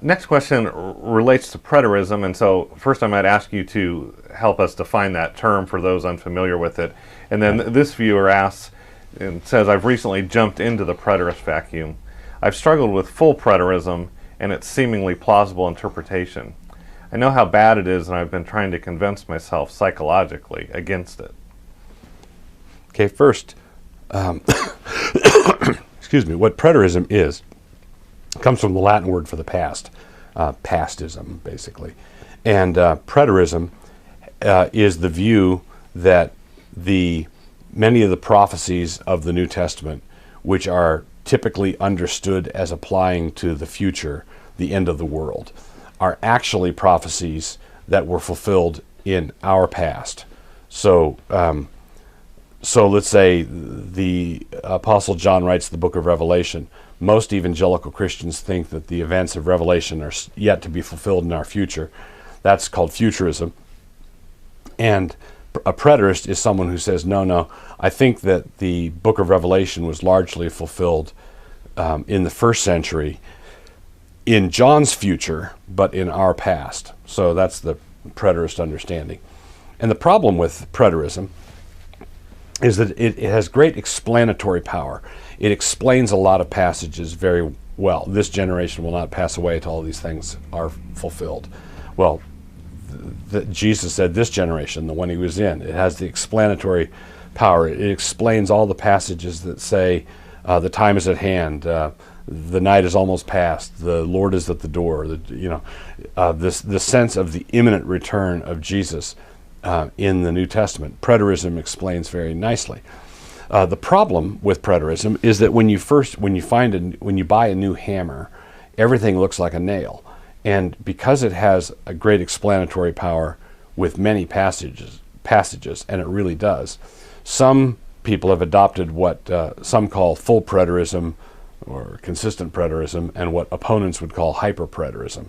Next question relates to preterism, and so first I might ask you to help us define that term for those unfamiliar with it. And then this viewer asks and says, I've recently jumped into the preterist vacuum. I've struggled with full preterism and its seemingly plausible interpretation. I know how bad it is, and I've been trying to convince myself psychologically against it. Okay, first, excuse me, what preterism is comes from the Latin word for the past, pastism, basically. And preterism is the view that many of the prophecies of the New Testament, which are typically understood as applying to the future, the end of the world, are actually prophecies that were fulfilled in our past. So let's say the Apostle John writes the book of Revelation. Most evangelical Christians think that the events of Revelation are yet to be fulfilled in our future. That's called futurism. And a preterist is someone who says, no, I think that the book of Revelation was largely fulfilled in the first century, in John's future, but in our past. So that's the preterist understanding. And the problem with preterism is that it has great explanatory power. It explains a lot of passages very well. This generation will not pass away until all these things are fulfilled. Well, Jesus said this generation, the one he was in. It has the explanatory power. It explains all the passages that say the time is at hand, the night is almost past, the Lord is at the door. The sense of the imminent return of Jesus in the New Testament. Preterism explains very nicely. The problem with preterism is that when you buy a new hammer, everything looks like a nail. And because it has a great explanatory power with many passages, and it really does, some people have adopted what some call full preterism or consistent preterism, and what opponents would call hyper-preterism.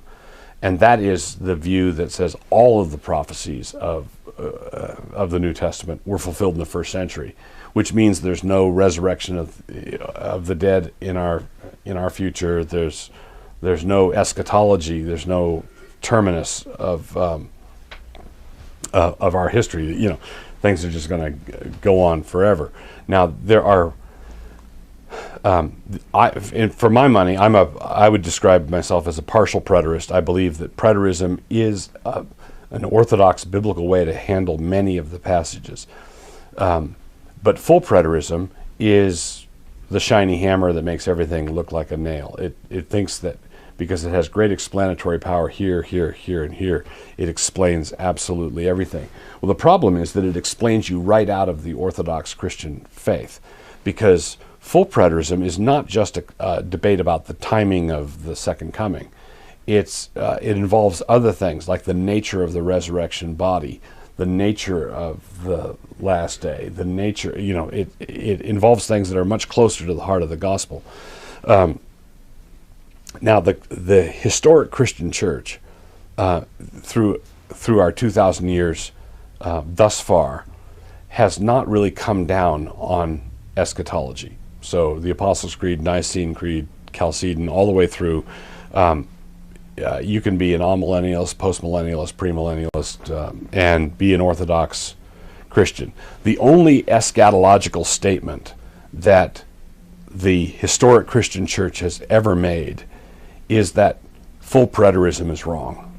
And that is the view that says all of the prophecies of the New Testament were fulfilled in the first century, which means there's no resurrection of the dead in our future. There's no eschatology. There's no terminus of our history. Things are just going to go on forever. Now there are. For my money, I would describe myself as a partial preterist. I believe that preterism is an orthodox biblical way to handle many of the passages. But full preterism is the shiny hammer that makes everything look like a nail. It thinks that because it has great explanatory power here, here, here, and here, it explains absolutely everything. Well, the problem is that it explains you right out of the Orthodox Christian faith, because full preterism is not just a debate about the timing of the second coming. It involves other things like the nature of the resurrection body, the nature of the last day, the nature, it involves things that are much closer to the heart of the gospel. Now, the historic Christian church, through our 2,000 years thus far, has not really come down on eschatology. So the Apostles' Creed, Nicene Creed, Chalcedon, all the way through, you can be an amillennialist, postmillennialist, premillennialist, and be an Orthodox Christian. The only eschatological statement that the historic Christian church has ever made is that full preterism is wrong.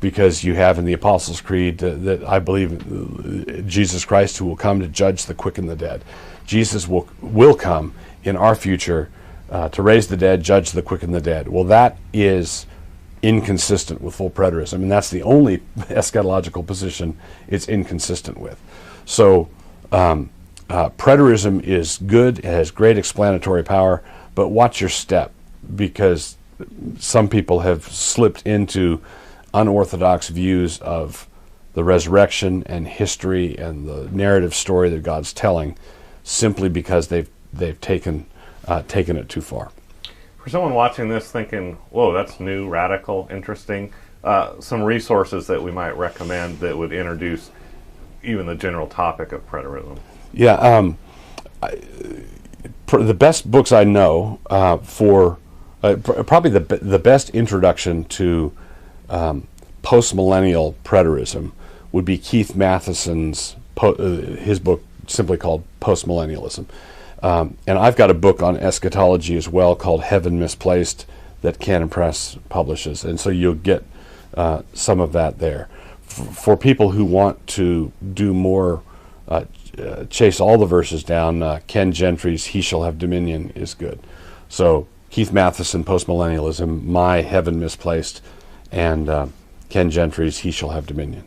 Because you have in the Apostles' Creed that I believe Jesus Christ, who will come to judge the quick and the dead. Jesus will come in our future to raise the dead, judge the quick and the dead. Well, that is inconsistent with full preterism, and that's the only eschatological position it's inconsistent with. So preterism is good, it has great explanatory power, but watch your step, because some people have slipped into unorthodox views of the resurrection and history and the narrative story that God's telling, simply because they've taken it too far. For someone watching this thinking, whoa, that's new, radical, interesting, some resources that we might recommend that would introduce even the general topic of preterism. Yeah, the best books I know for Probably the best introduction to post-millennial preterism would be Keith Matheson's his book simply called Postmillennialism. And I've got a book on eschatology as well called Heaven Misplaced that Canon Press publishes, and so you'll get some of that there. For people who want to do more, chase all the verses down, Ken Gentry's He Shall Have Dominion is good. So Keith Matheson, Postmillennialism, my Heaven Misplaced, and Ken Gentry's He Shall Have Dominion.